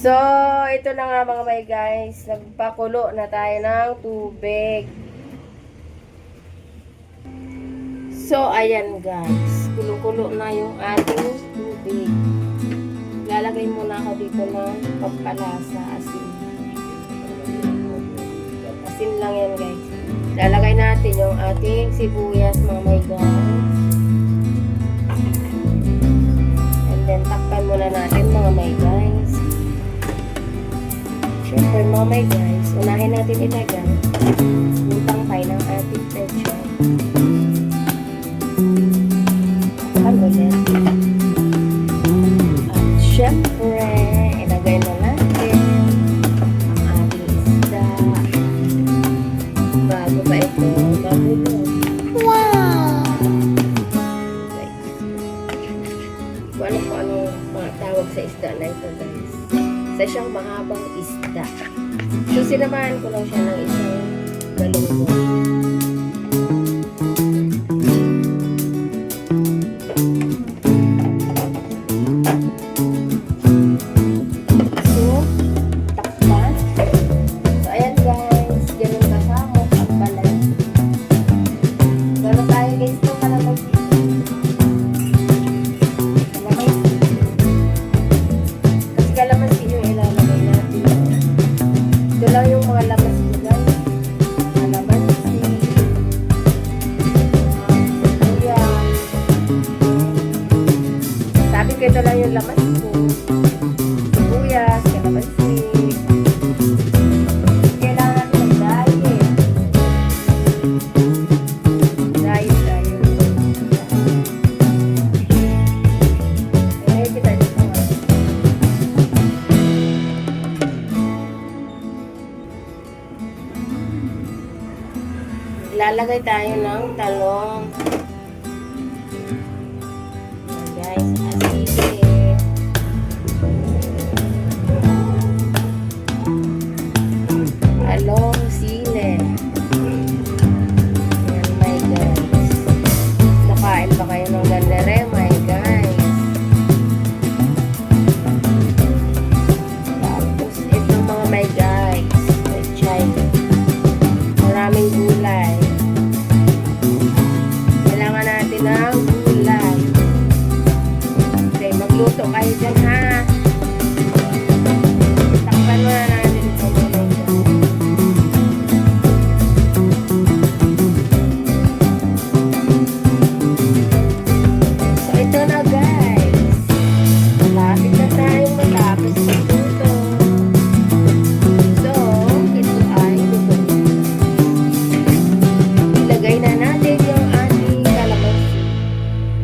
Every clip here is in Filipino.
So, ito na nga mga may guys. Nagpakulo na tayo ng tubig. So, ayan guys. Kulo-kulo na yung ating tubig. Lalagay muna ako dito ng pampalasa, asin. Asin lang yan guys. Lalagay natin yung ating sibuyas mga may guys. And then, takpan muna natin mga may guys. Siyempre mga may guys, unahin natin ilagay yung tangkay ng ating pecho. Takpan ulit. At siyempre, ilagay na natin ang ating isda bago pa ito magulo. Wow! Kung ano po ano mga tawag sa isda na ito guys. Isa siyang mahabang isda. So, sinamahan ko lang siya ng isang galunggong. So, takpan. So, ayan guys. Ganun kasama. Takpalan. Ganun tayo guys. Ito kalamay. Kasi kalamansi yung ilalagay natin. Ito lang yung mga lamas ko guys. Kalamansi. Ayan. Sabi ko ito lang yung lamas ko. Sibuyas, kalamansi. Kailangan natin mag-diet. Diet. Eh, kita dito nga. Lalagay tayo ng talong. Guys, asili. Talong, sili. Ayan, my guys. Nakain ba kayo ng gandere, my guys? Tapos, ito mga my guys. Pechay. Maraming gulay. Kailangan natin ng gulay. Okay, magluto kayo dyan ha. Takpan mo na natin ito mga guys. So, ito na guys. Malapit na tayong matapos magluto. So, ito ay luto. Ilagay na natin yung ating kalamansi.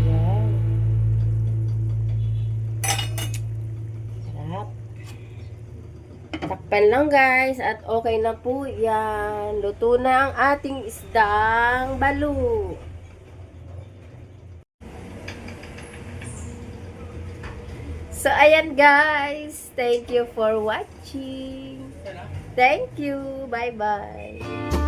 Wow. Sarap. Takpan lang guys at okay na po yan. Luto na ang ating isdang balu. So, ayan guys. Thank you for watching. Thank you. Bye-bye.